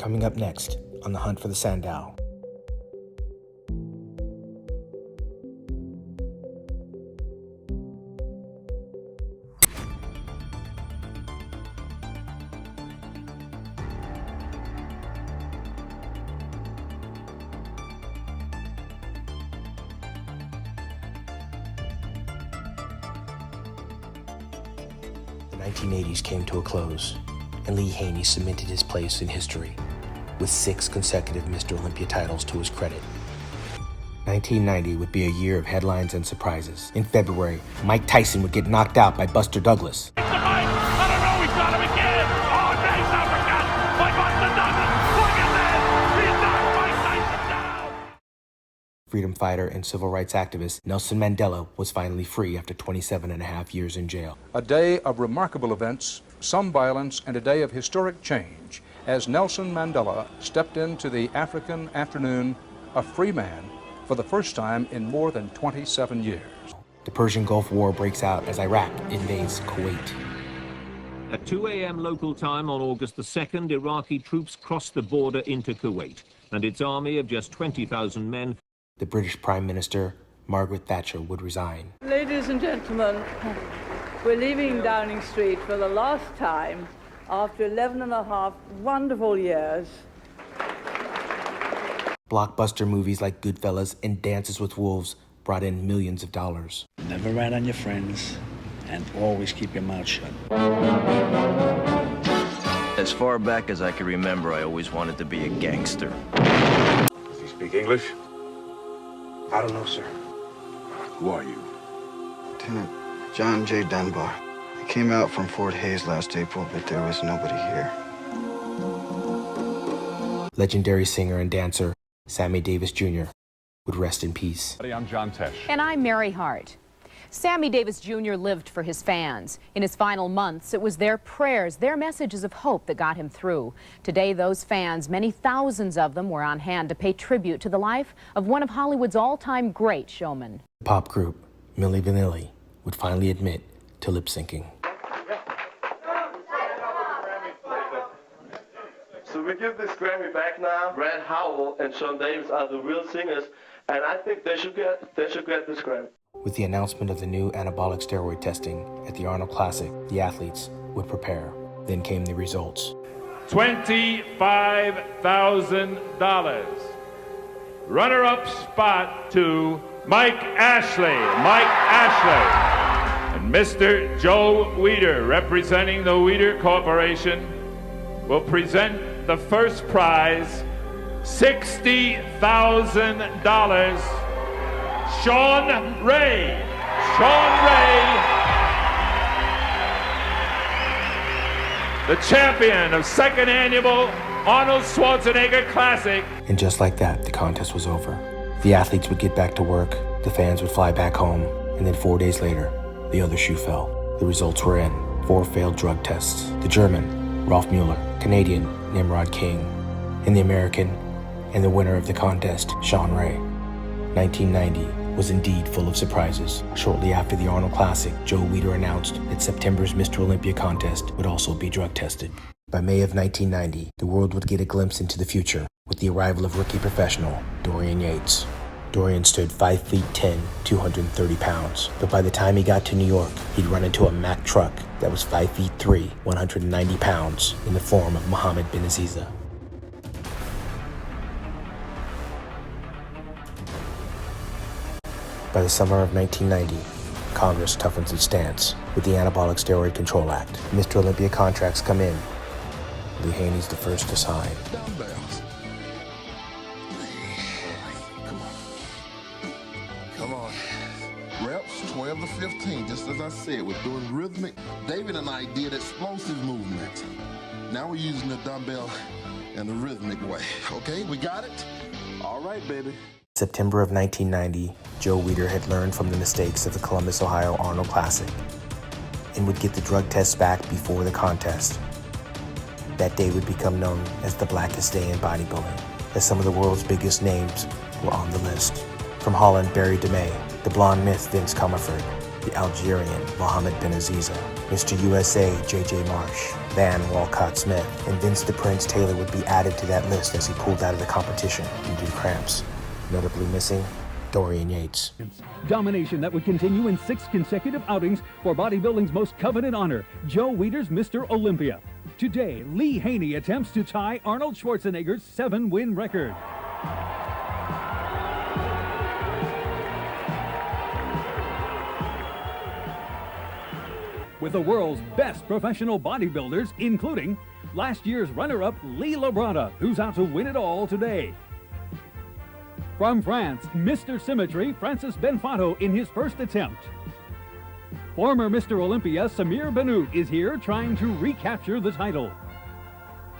Coming up next on The Hunt for the Sandow. The 1980s came to a close, and Lee Haney cemented his place in history with 6 consecutive Mr. Olympia titles to his credit. 1990 would be a year of headlines and surprises. In February, Mike Tyson would get knocked out by Buster Douglas. It's the fight! I don't know, he's got him again! Oh, nice uppercut by Buster Douglas! Look at this! He's knocked Mike Tyson down! Freedom fighter and civil rights activist Nelson Mandela was finally free after 27 and a half years in jail. A day of remarkable events, some violence, and a day of historic change as Nelson Mandela stepped into the African afternoon a free man for the first time in more than 27 years. The Persian Gulf War breaks out as Iraq invades Kuwait. At 2 a.m. local time on August the 2nd, Iraqi troops crossed the border into Kuwait, and its army of just 20,000 men. The British Prime Minister, Margaret Thatcher, would resign. Ladies and gentlemen, we're leaving Downing Street for the last time after 11 and a half wonderful years. Blockbuster movies like Goodfellas and Dances with Wolves brought in millions of dollars. Never rat on your friends, and always keep your mouth shut. As far back as I can remember, I always wanted to be a gangster. Does he speak English? I don't know, sir. Who are you? Lieutenant John J. Dunbar. I came out from Fort Hays last April, but there was nobody here. Legendary singer and dancer Sammy Davis Jr. would rest in peace. I'm John Tesh. And I'm Mary Hart. Sammy Davis Jr. lived for his fans. In his final months, it was their prayers, their messages of hope that got him through. Today, those fans, many thousands of them, were on hand to pay tribute to the life of one of Hollywood's all-time great showmen. Pop group Milli Vanilli would finally admit to lip syncing. So we give this Grammy back now. Brad Howell and Sean Davis are the real singers, and I think they should get this Grammy. With the announcement of the new anabolic steroid testing at the Arnold Classic, the athletes would prepare. Then came the results. $25,000. Runner-up spot to Mike Ashley. And Mr. Joe Weider, representing the Weider Corporation, will present the first prize, $60,000. Sean Ray, the champion of second annual Arnold Schwarzenegger Classic. And just like that, the contest was over. The athletes would get back to work, the fans would fly back home, and then 4 days later, the other shoe fell. The results were in. 4 failed drug tests. The German, Rolf Mueller, Canadian, Nimrod King, and the American, and the winner of the contest, Sean Ray. 1990 was indeed full of surprises. Shortly after the Arnold Classic, Joe Weider announced that September's Mr. Olympia contest would also be drug tested. By May of 1990, the world would get a glimpse into the future with the arrival of rookie professional Dorian Yates. Dorian stood 5 feet 10, 230 pounds, but by the time he got to New York, he'd run into a Mack truck that was 5 feet 3, 190 pounds in the form of Mohammed bin Aziza. By the summer of 1990, Congress toughens its stance with the Anabolic Steroid Control Act. Mr. Olympia contracts come in. Lee Haney's the first to sign. Dumbbells. Come on. Reps 12 to 15, just as I said. We're doing rhythmic. David and I did explosive movements. Now we're using the dumbbell in a rhythmic way. Okay, we got it? All right, baby. September of 1990, Joe Weider had learned from the mistakes of the Columbus, Ohio Arnold Classic and would get the drug tests back before the contest. That day would become known as the blackest day in bodybuilding, as some of the world's biggest names were on the list. From Holland, Barry DeMay, the blonde myth Vince Comerford, the Algerian Mohammed bin Aziza, Mr. USA J.J. Marsh, Van Walcott-Smith, and Vince the Prince Taylor would be added to that list as he pulled out of the competition due to cramps. Notably missing, Dorian Yates. Domination that would continue in 6 consecutive outings for bodybuilding's most coveted honor, Joe Weider's Mr. Olympia. Today, Lee Haney attempts to tie Arnold Schwarzenegger's 7-win record. With the world's best professional bodybuilders, including last year's runner-up Lee Labrada, who's out to win it all today. From France, Mr. Symmetry, Francis Benfato in his first attempt. Former Mr. Olympia, Samir Benoot, is here trying to recapture the title.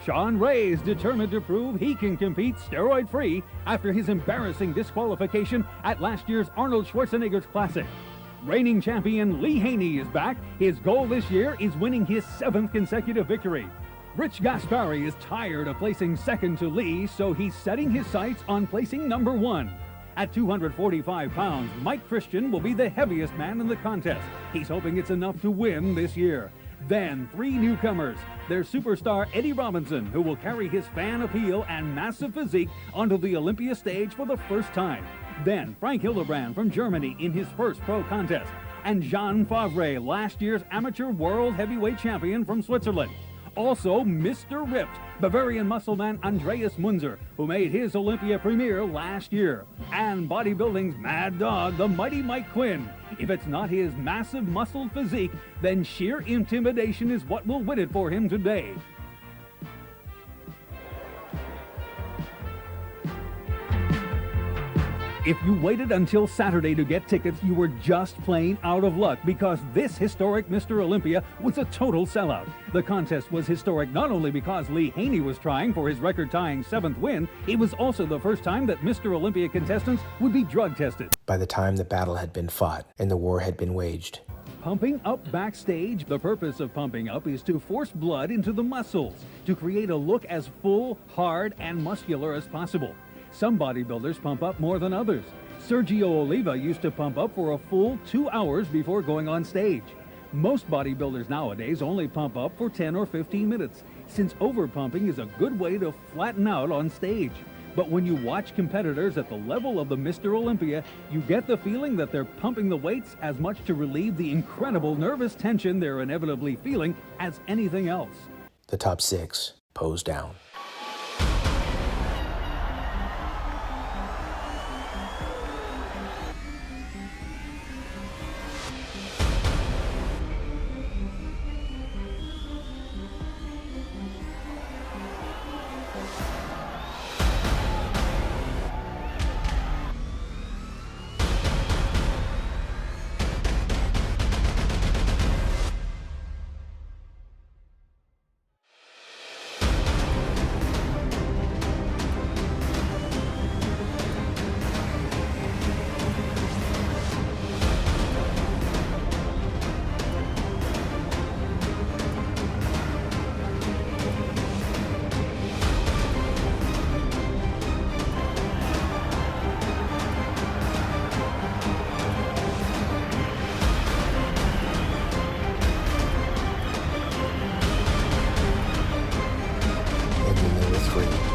Sean Ray is determined to prove he can compete steroid-free after his embarrassing disqualification at last year's Arnold Schwarzenegger's Classic. Reigning champion Lee Haney is back. His goal this year is winning his 7th consecutive victory. Rich Gaspari is tired of placing second to Lee, so he's setting his sights on placing number 1. At 245 pounds, Mike Christian will be the heaviest man in the contest. He's hoping it's enough to win this year. Then 3 newcomers. There's superstar Eddie Robinson, who will carry his fan appeal and massive physique onto the Olympia stage for the first time. Then Frank Hildebrand from Germany in his first pro contest. And Jean Favre, last year's amateur world heavyweight champion from Switzerland. Also, Mr. Ripped, Bavarian muscleman Andreas Munzer, who made his Olympia premiere last year. And bodybuilding's mad dog, the mighty Mike Quinn. If it's not his massive muscled physique, then sheer intimidation is what will win it for him today. If you waited until Saturday to get tickets, you were just plain out of luck, because this historic Mr. Olympia was a total sellout. The contest was historic not only because Lee Haney was trying for his record-tying 7th win, it was also the first time that Mr. Olympia contestants would be drug tested. By the time the battle had been fought and the war had been waged. Pumping up backstage. The purpose of pumping up is to force blood into the muscles, to create a look as full, hard, and muscular as possible. Some bodybuilders pump up more than others. Sergio Oliva used to pump up for a full 2 hours before going on stage. Most bodybuilders nowadays only pump up for 10 or 15 minutes, since overpumping is a good way to flatten out on stage. But when you watch competitors at the level of the Mr. Olympia, you get the feeling that they're pumping the weights as much to relieve the incredible nervous tension they're inevitably feeling as anything else. The top 6 pose down.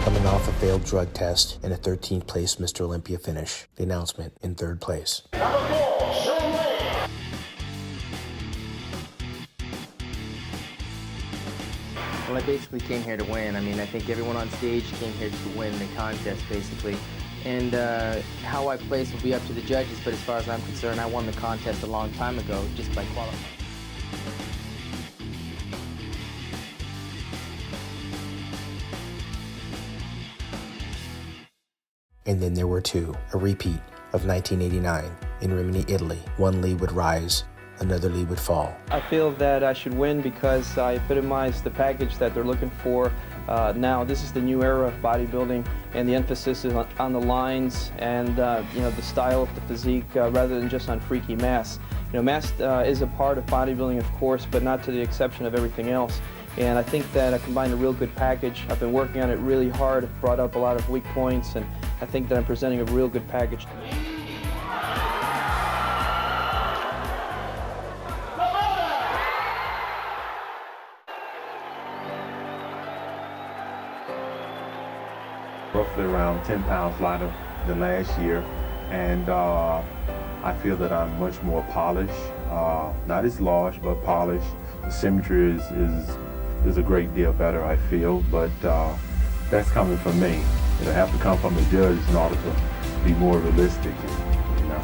Coming off a failed drug test and a 13th place Mr. Olympia finish. The announcement in 3rd place. Well, I basically came here to win. I mean, I think everyone on stage came here to win the contest, basically. And how I place will be up to the judges, but as far as I'm concerned, I won the contest a long time ago just by qualifying. And then there were 2, a repeat of 1989 in Rimini, Italy. One Lee would rise, another Lee would fall. I feel that I should win because I epitomize the package that they're looking for now. This is the new era of bodybuilding, and the emphasis is on the lines and you know, the style of the physique rather than just on freaky mass. You know, mass is a part of bodybuilding, of course, but not to the exception of everything else. And I think that I combined a real good package. I've been working on it really hard. I've brought up a lot of weak points, and I think that I'm presenting a real good package. roughly around 10 pounds lighter than last year, and I feel that I'm much more polished, not as large, but polished. The symmetry is a great deal better, I feel, but that's coming from me. It'll have to come from the judges in order to be more realistic, you know.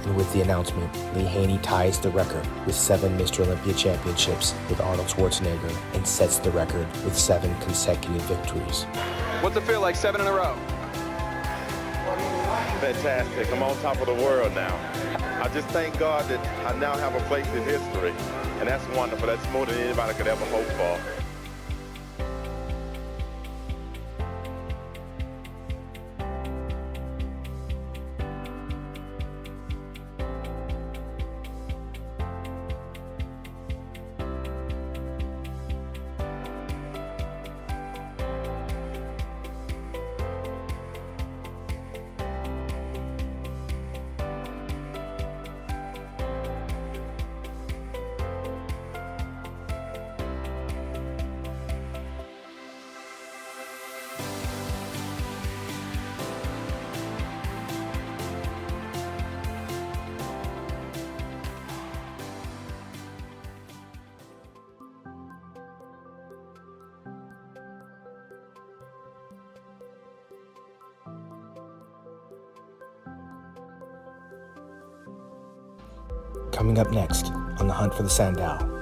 And with the announcement, Lee Haney ties the record with 7 Mr. Olympia championships with Arnold Schwarzenegger and sets the record with 7 consecutive victories. What's it feel like, 7 in a row? Fantastic. I'm on top of the world now. I just thank God that I now have a place in history, and that's wonderful. That's more than anybody could ever hope for. Coming up next on The Hunt for the Sandow.